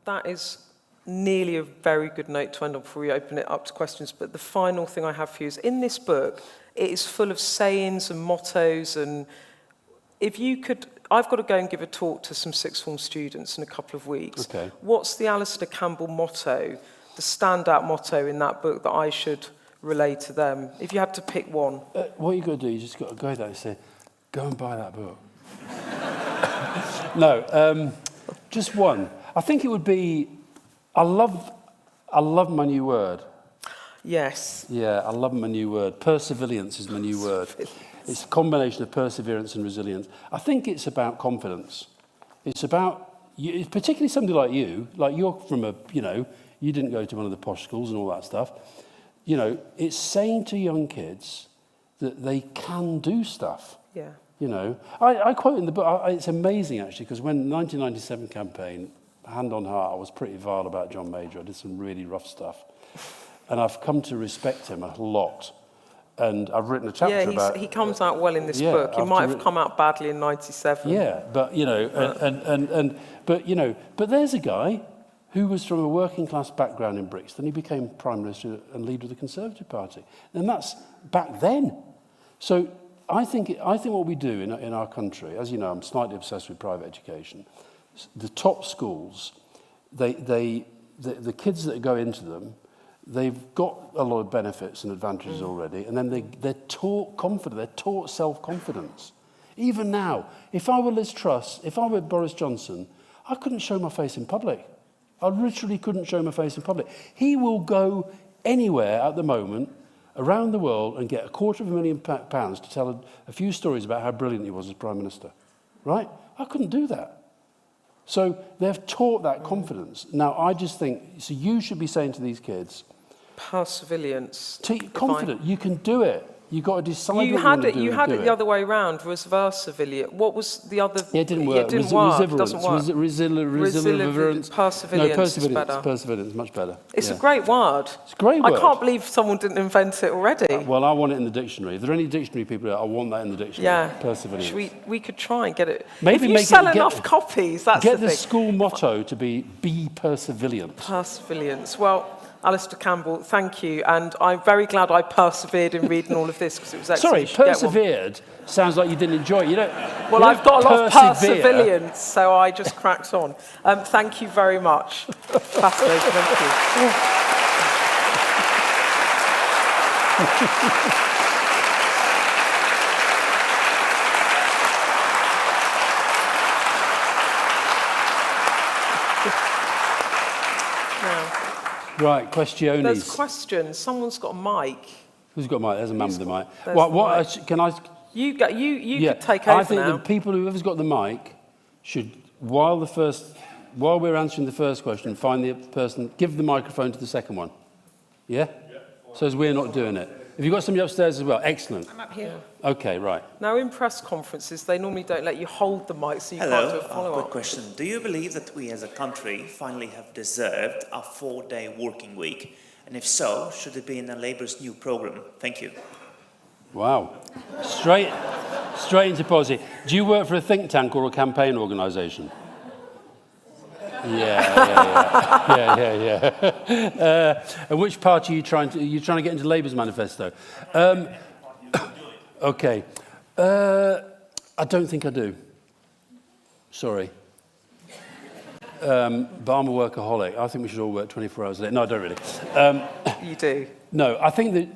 that is nearly a very good note to end on before we open it up to questions. But the final thing I have for you is, in this book, it is full of sayings and mottos. And if you could, I've got to go and give a talk to some sixth form students in a couple of weeks. Okay. What's the Alastair Campbell motto, the standout motto in that book that I should relay to them? If you had to pick one. What you've got to do, you just got to go there and say, go and buy that book. No, just one. I think it would be, I love my new word. Yes. Yeah, I love my new word. Perseverance is my new word. It's a combination of perseverance and resilience. I think it's about confidence. It's about, particularly somebody like you, like you're from a, you didn't go to one of the posh schools and all that stuff. It's saying to young kids that they can do stuff. Yeah. I quote in the book, it's amazing actually, because when the 1997 campaign, hand on heart, I was pretty vile about John Major. I did some really rough stuff. And I've come to respect him a lot. And I've written a chapter about... he comes out well in this book. He might have come out badly in 97. Yeah, but, but there's a guy who was from a working class background in Brixton. He became Prime Minister and leader of the Conservative Party. And that's back then. So I think what we do in our country, as you know, I'm slightly obsessed with private education. The top schools, the kids that go into them, they've got a lot of benefits and advantages already, and then they're taught confidence, they're taught self-confidence. Even now, if I were Liz Truss, if I were Boris Johnson, I couldn't show my face in public. I literally couldn't show my face in public. He will go anywhere at the moment around the world and get £250,000 to tell a few stories about how brilliant he was as Prime Minister. Right? I couldn't do that. So they've taught that confidence. Now, I just think, so you should be saying to these kids, perseverance. Confident, you can do it. You've got to decide what you had want to do. You had it the other way around, perseverance. What was the other? Yeah, it didn't work. It didn't work. It doesn't work. Resilience. Perseverance is better. Perseverance, much better. It's a great word. It's a great word. I can't believe someone didn't invent it already. Well, I want it in the dictionary. If there are any dictionary people out, I want that in the dictionary. Yeah. Perseverance. We could try and get it. Maybe if you sell enough copies, that's get the thing. school motto to be perseverant. Perseverance. Well, Alastair Campbell, thank you. And I'm very glad I persevered in reading all of this, because it was excellent. Sorry, persevered sounds like you didn't enjoy it. Well, I've got a lot of perseverance, so I just cracked on. Thank you very much. Fascinating, thank you. Right, questiones. There's questions. Someone's got a mic. Who's got a mic? There's a man with a mic. Can I? You could take over. I think the people whoever's got the mic should, while we're answering the first question, find the person, give the microphone to the second one. Yeah? So as we're not doing it. Have you got somebody upstairs as well? Excellent. I'm up here. Okay, right. Now, in press conferences, they normally don't let you hold the mic, so you can't do a follow-up. Quick question. Do you believe that we as a country finally have deserved a 4-day working week? And if so, should it be in the Labour's new programme? Thank you. Wow. Straight into policy. Do you work for a think tank or a campaign organisation? Yeah. And which party are you trying to get into Labour's manifesto? Okay. I don't think I do. Sorry. But I'm a workaholic. I think we should all work 24 hours a day. No, I don't really. You do? No, I think that...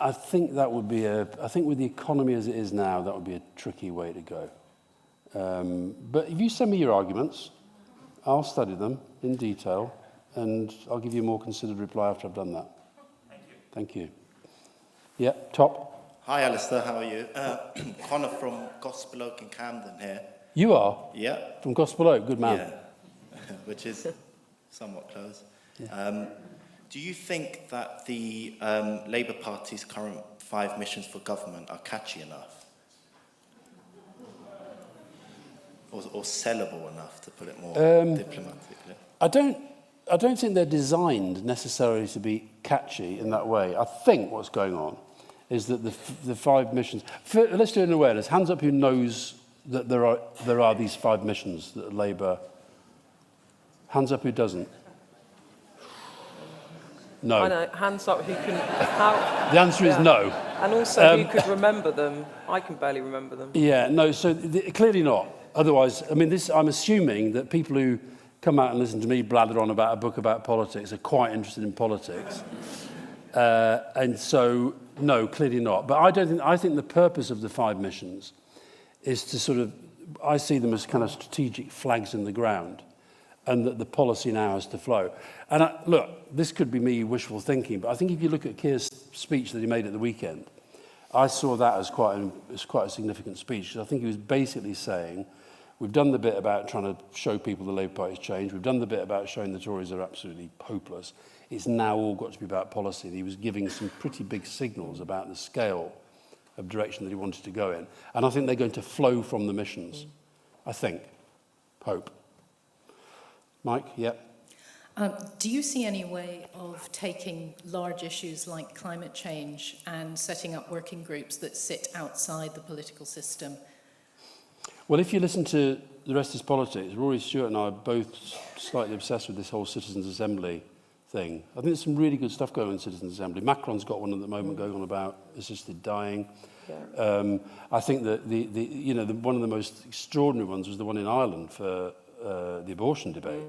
I think that would be I think with the economy as it is now, that would be a tricky way to go. But if you send me your arguments, I'll study them in detail, and I'll give you a more considered reply after I've done that. Thank you. Yeah, top. Hi, Alastair. How are you? Connor from Gospel Oak in Camden here. You are? Yeah. From Gospel Oak, good man. Yeah, which is somewhat close. Yeah. Do you think that the Labour Party's current 5 missions for government are catchy enough? Or sellable enough, to put it more diplomatically? I don't think they're designed necessarily to be catchy in that way. I think what's going on is that the 5 missions... let's do an awareness. Hands up who knows that there are these 5 missions that Labour... Hands up who doesn't. No. I know, hands up who can... How, The answer is no. And also who could remember them. I can barely remember them. Yeah, no, so clearly not. Otherwise, I mean, I'm assuming that people who come out and listen to me blather on about a book about politics are quite interested in politics. And so, no, clearly not. But I think the purpose of the 5 missions is to sort of, I see them as kind of strategic flags in the ground, and that the policy now has to flow. And look, this could be me wishful thinking, but I think if you look at Keir's speech that he made at the weekend, I saw that as quite a significant speech. I think he was basically saying, we've done the bit about trying to show people the Labour Party's changed. We've done the bit about showing the Tories are absolutely hopeless. It's now all got to be about policy. And he was giving some pretty big signals about the scale of direction that he wanted to go in. And I think they're going to flow from the missions. I think. Hope. Mike, yep. Do you see any way of taking large issues like climate change and setting up working groups that sit outside the political system? Well, if you listen to the rest is politics, Rory Stewart and I are both slightly obsessed with this whole Citizens' Assembly thing. I think there's some really good stuff going on in Citizens' Assembly. Macron's got one at the moment going on about assisted dying. Yeah. I think that one of the most extraordinary ones was the one in Ireland for the abortion debate.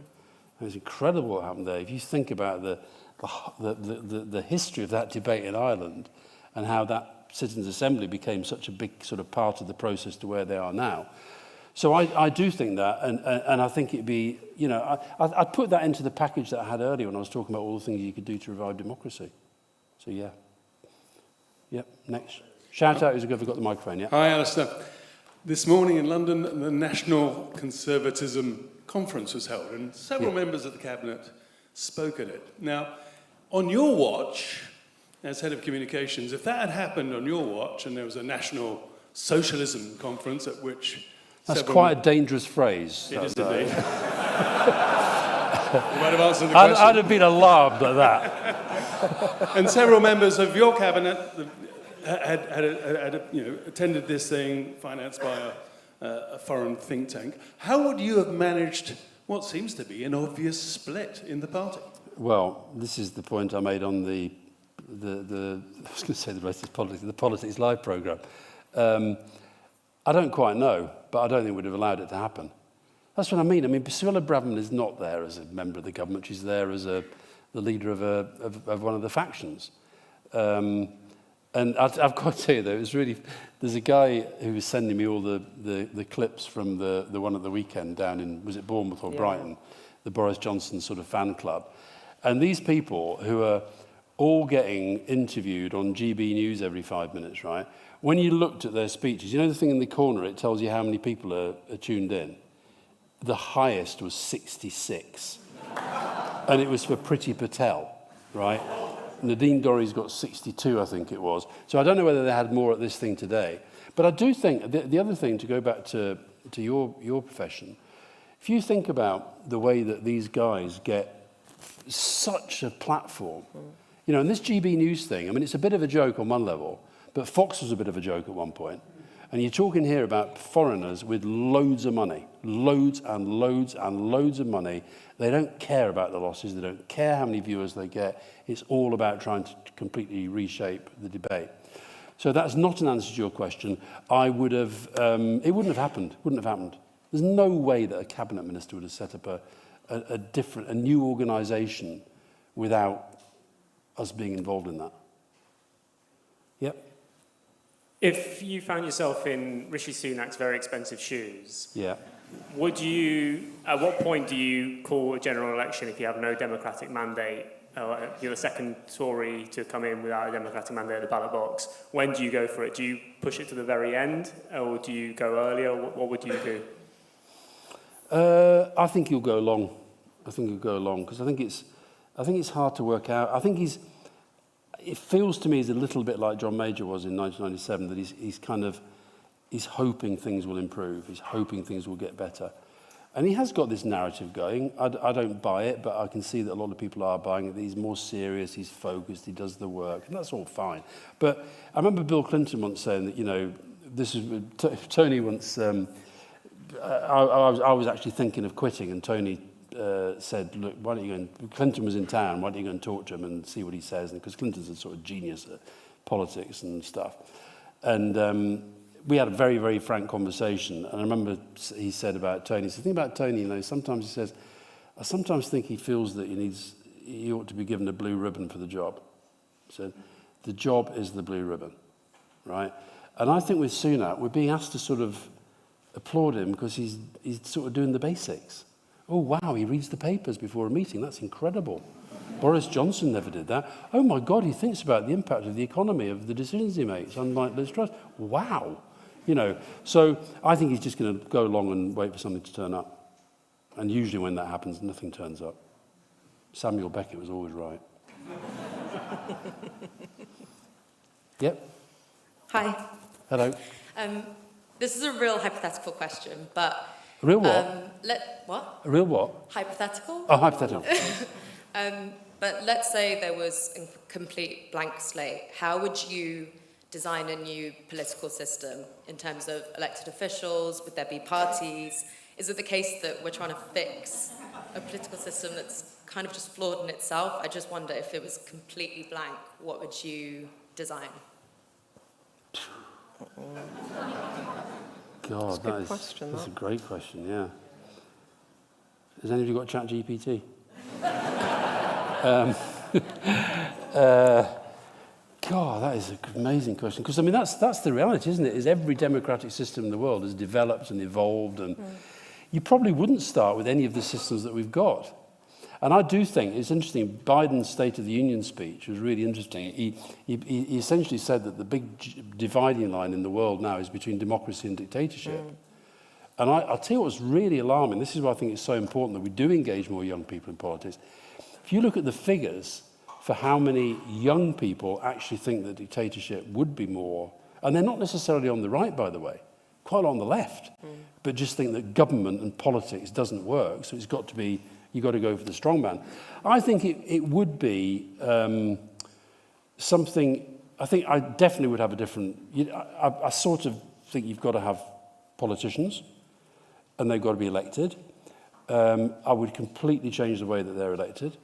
It was incredible what happened there. If you think about the history of that debate in Ireland and how that Citizens' Assembly became such a big sort of part of the process to where they are now. So I do think that, and I think it'd be, I'd put that into the package that I had earlier when I was talking about all the things you could do to revive democracy. So yeah. Yep, next. Shout out who's got the microphone, yeah. Hi, Alastair. This morning in London, the National Conservatism Conference was held, and several members of the Cabinet spoke at it. Now, on your watch, as head of communications, if that had happened on your watch and there was a National Socialism Conference at which... That's quite a dangerous phrase. It is indeed. You might have answered the question. I'd have been alarmed at that. And several members of your Cabinet had attended this thing financed by a foreign think tank. How would you have managed what seems to be an obvious split in the party? Well, this is the point I made on the I was going to say the rest is politics, the Politics Live programme. I don't quite know, but I don't think we'd have allowed it to happen. That's what I mean. I mean, Suella Braverman is not there as a member of the government. She's there as the leader of one of the factions. And I've got to tell you, though, it was really... There's a guy who was sending me all the clips from the one at the weekend down in, was it Bournemouth or Brighton, the Boris Johnson sort of fan club. And these people who are all getting interviewed on GB News every 5 minutes, right? When you looked at their speeches, you know the thing in the corner, it tells you how many people are tuned in? The highest was 66. And it was for Priti Patel, right? Nadine Dorry's got 62, I think it was. So I don't know whether they had more at this thing today. But I do think, the other thing, to go back to your profession, if you think about the way that these guys get such a platform, and this GB News thing, I mean, it's a bit of a joke on one level, but Fox was a bit of a joke at one point. And you're talking here about foreigners with loads of money, loads and loads and loads of money. They don't care about the losses. They don't care how many viewers they get. It's all about trying to completely reshape the debate. So that's not an answer to your question. I would have, it wouldn't have happened. Wouldn't have happened. There's no way that a cabinet minister would have set up a new organisation without us being involved in that. Yep. If you found yourself in Rishi Sunak's very expensive shoes, yeah. Would you, at what point do you call a general election if you have no democratic mandate? You're the second Tory to come in without a democratic mandate at the ballot box. When do you go for it? Do you push it to the very end, or do you go earlier? What would you do? I think you'll go long. I think you'll go long because I think it's hard to work out. I think it feels to me he's a little bit like John Major was in 1997, that he's hoping things will improve. He's hoping things will get better. And he has got this narrative going. I don't buy it, but I can see that a lot of people are buying it, that he's more serious, he's focused, he does the work, and that's all fine. But I remember Bill Clinton once saying that, this is Tony once. I was actually thinking of quitting, and Tony said, "Look, why don't you go?" And Clinton was in town. Why don't you go and talk to him and see what he says? And because Clinton's a sort of genius at politics and stuff, and we had a very, very frank conversation. And I remember he said about Tony. He said, "The thing about Tony, you know, sometimes he says, I sometimes think he feels that he ought to be given a blue ribbon for the job." He said, "The job is the blue ribbon, right?" And I think with Sunak, we're being asked to sort of applaud him because he's sort of doing the basics. Oh, wow, he reads the papers before a meeting. That's incredible. Boris Johnson never did that. Oh, my God, he thinks about the impact of the economy, of the decisions he makes, unlike Liz Truss. Wow. You know, so I think he's just going to go along and wait for something to turn up. And usually when that happens, nothing turns up. Samuel Beckett was always right. Yep. Hi. Hello. This is a real hypothetical question, but... A real what? What? A real what? Hypothetical. Oh, hypothetical. But let's say there was a complete blank slate. How would you design a new political system in terms of elected officials? Would there be parties? Is it the case that we're trying to fix a political system that's kind of just flawed in itself? I just wonder if it was completely blank, what would you design? God, that's a great question, yeah. Has anybody got ChatGPT? God, that is an amazing question. Because, I mean, that's the reality, isn't it? Is every democratic system in the world has developed and evolved, and you probably wouldn't start with any of the systems that we've got. And I do think it's interesting, Biden's State of the Union speech was really interesting. He essentially said that the big dividing line in the world now is between democracy and dictatorship. And I'll tell you what's really alarming. This is why I think it's so important that we do engage more young people in politics. If you look at the figures for how many young people actually think that dictatorship would be more, and they're not necessarily on the right, by the way, quite on the left, but just think that government and politics doesn't work, so it's got to be, you've got to go for the strong man. I think it would be something, I think I definitely would have a different, I sort of think you've got to have politicians, and they've got to be elected. I would completely change the way that they're elected.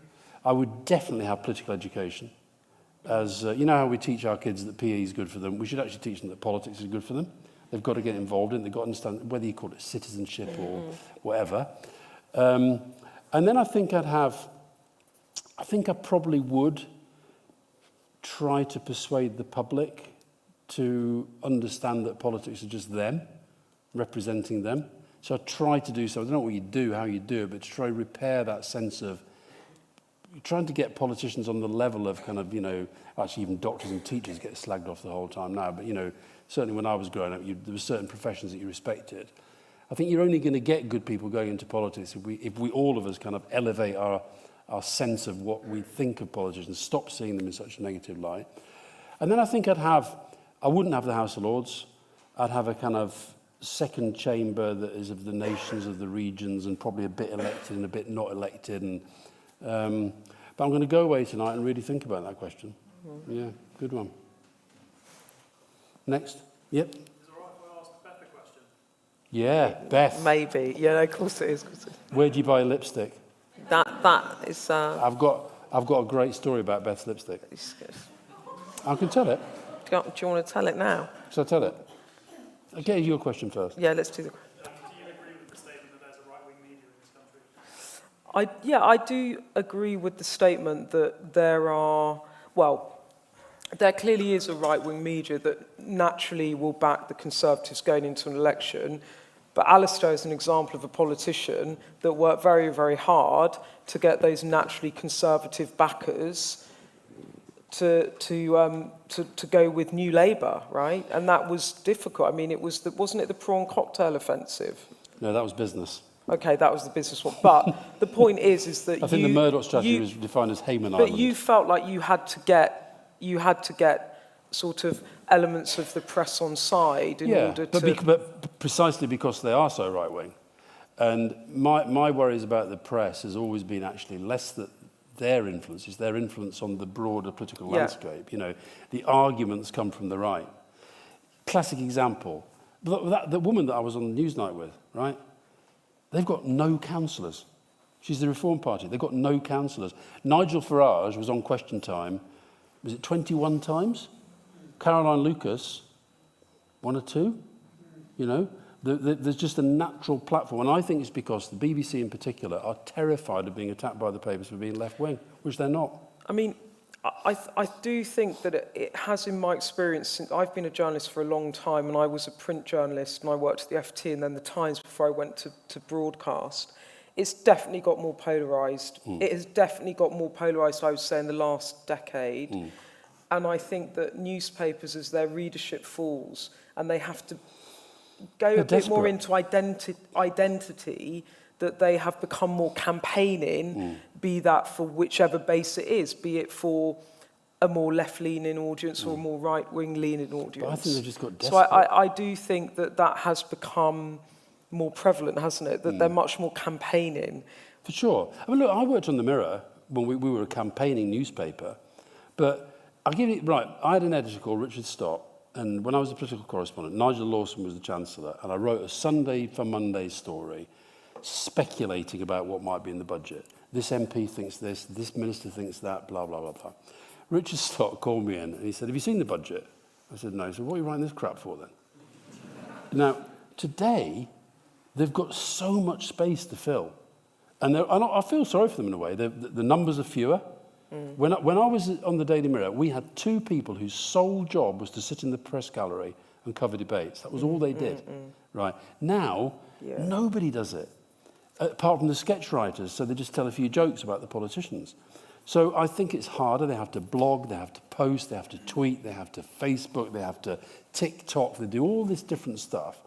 I would definitely have political education. As you know how we teach our kids that PE is good for them, we should actually teach them that politics is good for them. They've got to get involved in it. They've got to understand whether you call it citizenship or whatever. And then I think I probably would try to persuade the public to understand that politics are just them, representing them. So I try to do so. I don't know what you do, how you do it, but to try to repair that sense of trying to get politicians on the level of kind of, you know, actually even doctors and teachers get slagged off the whole time now, but, you know, certainly when I was growing up, there were certain professions that you respected. I think you're only going to get good people going into politics if we all of us kind of elevate our sense of what we think of politicians, stop seeing them in such a negative light. And then I think I wouldn't have the House of Lords. I'd have a kind of second chamber that is of the nations, of the regions, and probably a bit elected and a bit not elected. And but I'm going to go away tonight and really think about that question. Yeah, good one. Next. Yep. Is it all right if I ask Beth a question? Yeah, Beth. Maybe. Yeah, no, of course it is. Where do you buy lipstick? That is... I've got a great story about Beth's lipstick. I can tell it. Do you want to tell it now? Shall I tell it? Okay, your question first. Yeah, let's do the... Do you agree with the statement that there's a right-wing media in this country? I do agree with the statement that there clearly is a right-wing media that naturally will back the Conservatives going into an election. But Alastair is an example of a politician that worked very, very hard to get those naturally Conservative backers to go with New Labour, right? And that was difficult. I mean, wasn't it the prawn cocktail offensive? No, that was business. Okay, that was the business one. But the point is that I think the Murdoch strategy was defined as Hayman Island. But you felt like you had to get sort of elements of the press on side in order to... but precisely because they are so right-wing. And my worries about the press has always been actually less that their influence, is their influence on the broader political landscape. You know, the arguments come from the right. classic example. The woman that I was on the Newsnight with, right? They've got no councillors. She's the Reform Party. They've got no councillors. Nigel Farage was on Question Time, was it 21 times? Caroline Lucas, 1 or 2, you know? There's just a natural platform. And I think it's because the BBC in particular are terrified of being attacked by the papers for being left-wing, which they're not. I mean, I do think that it has, in my experience, since I've been a journalist for a long time, and I was a print journalist, and I worked at the FT and then the Times before I went to broadcast, it's definitely got more polarised. It has definitely got more polarised, I would say, in the last decade. And I think that newspapers, as their readership falls, and they have to go a bit more into identity, that they have become more campaigning, be that for whichever base it is, be it for a more left-leaning audience or a more right-wing-leaning audience. But I think they've just got desperate. So I do think that has become more prevalent, hasn't it? That they're much more campaigning. For sure. I mean, look, I worked on the Mirror when we were a campaigning newspaper, but I'll give you, right, I had an editor called Richard Stott, and when I was a political correspondent, Nigel Lawson was the Chancellor, and I wrote a Sunday for Monday story speculating about what might be in the budget. This MP thinks this minister thinks that, blah, blah, blah, blah. Richard Stott called me in and he said, have you seen the budget? I said, no. He said, what are you writing this crap for then? Now, today, they've got so much space to fill. And I feel sorry for them in a way. The numbers are fewer. When I was on the Daily Mirror, we had 2 people whose sole job was to sit in the press gallery and cover debates. That was all they did. Right. Now, nobody does it. Apart from the sketch writers, so they just tell a few jokes about the politicians. So I think it's harder. They have to blog, they have to post, they have to tweet, they have to Facebook, they have to TikTok, they do all this different stuff.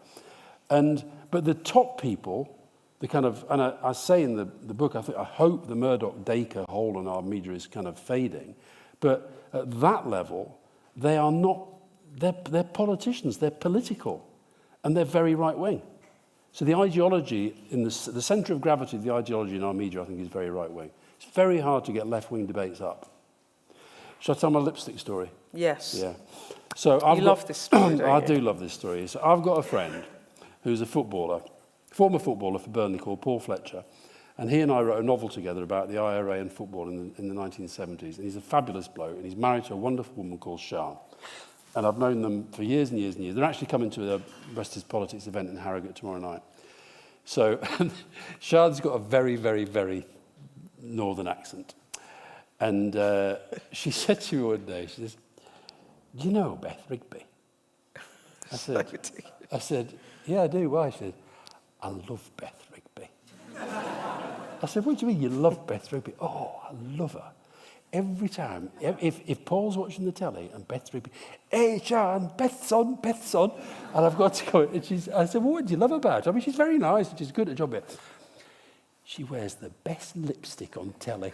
But the top people, the kind of, and I say in the book, I hope the Murdoch-Dacre hold on our media is kind of fading, but at that level, they are not, they're politicians, they're political, and they're very right-wing. So the ideology, in the centre of gravity of the ideology in our media, I think, is very right-wing. It's very hard to get left-wing debates up. Shall I tell my lipstick story? Yes. Yeah. So you love this story, don't I you? do love this story. So I've got a friend who's a footballer, former footballer for Burnley called Paul Fletcher, and he and I wrote a novel together about the IRA and football in the 1970s. And he's a fabulous bloke, and he's married to a wonderful woman called Sian. And I've known them for years and years and years. They're actually coming to the Rest is Politics event in Harrogate tomorrow night. So Sian's got a very, very, very northern accent. And she said to me one day, she says, do you know Beth Rigby? I said, yeah, I do. Why? She said, I love Beth Rigby. I said, what do you mean you love Beth Rigby? Oh, I love her. Every time, if Paul's watching the telly and Beth Rigby, hey, Sian, Beth's on, and I've got to go, and I said, well, what do you love about her? I mean, she's very nice, and she's good at her job here. She wears the best lipstick on telly.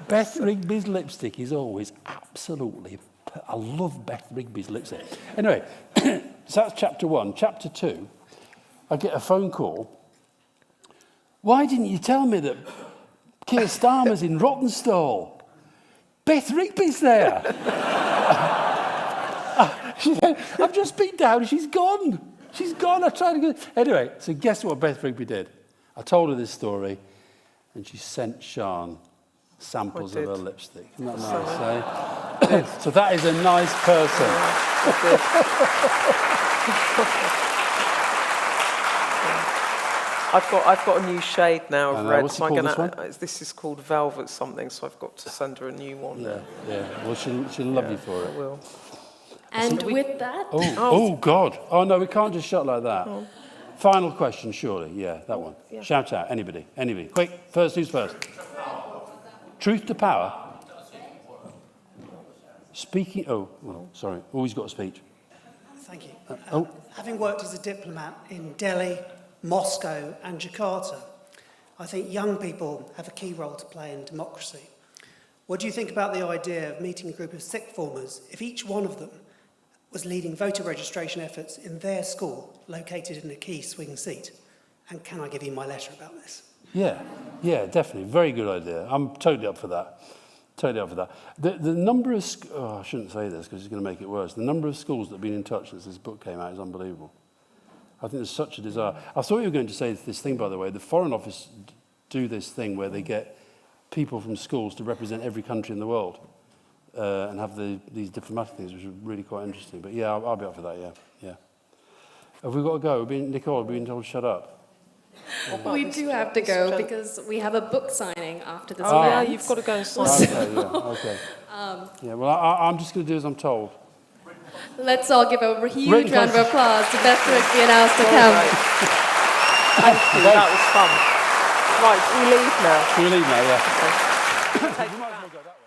Beth Rigby's lipstick is always absolutely, I love Beth Rigby's lipstick. Anyway, so that's chapter 1. Chapter 2, I get a phone call. Why didn't you tell me that Keir Starmer's in Rottenstall? Beth Rigby's there. She said, I've just been down, she's gone. She's gone, I tried to go. Anyway, so guess what Beth Rigby did? I told her this story, and she sent Sian samples of her lipstick. Isn't that nice, eh? So that is a nice person. I've got a new shade now of red. What's So it called, this one? this is called Velvet something, so I've got to send her a new one. Yeah. Well, she'll love you for it. I will. And with that... Oh, God. Oh, no, we can't just shut like that. Oh. Final question, surely. Yeah, that one. Yeah. Shout out. Anybody. Quick. Who's first? Truth to power. Speaking... sorry. Always got a speech. Thank you. Having worked as a diplomat in Delhi, Moscow and Jakarta, I think young people have a key role to play in democracy. What do you think about the idea of meeting a group of sixth formers if each one of them was leading voter registration efforts in their school located in a key swing seat? And can I give you my letter about this? Yeah, definitely. Very good idea. I'm totally up for that. Totally up for that. The number of... I shouldn't say this because it's going to make it worse. The number of schools that have been in touch since this book came out is unbelievable. I think there's such a desire. I thought you were going to say this thing, by the way. The Foreign Office do this thing where they get people from schools to represent every country in the world and have these diplomatic things, which are really quite interesting. But yeah, I'll be up for that, yeah. Have we got to go? Nicole, we've been told to shut up. We do have to go because we have a book signing after this Oh, event. yeah, you've got to go and sign. Okay. Yeah, well, I'm just going to do as I'm told. Let's all give a huge round of applause to Beth, Rigby and Alastair Campbell. Thank you, that was fun. Right, we leave now. We leave now, yeah. Take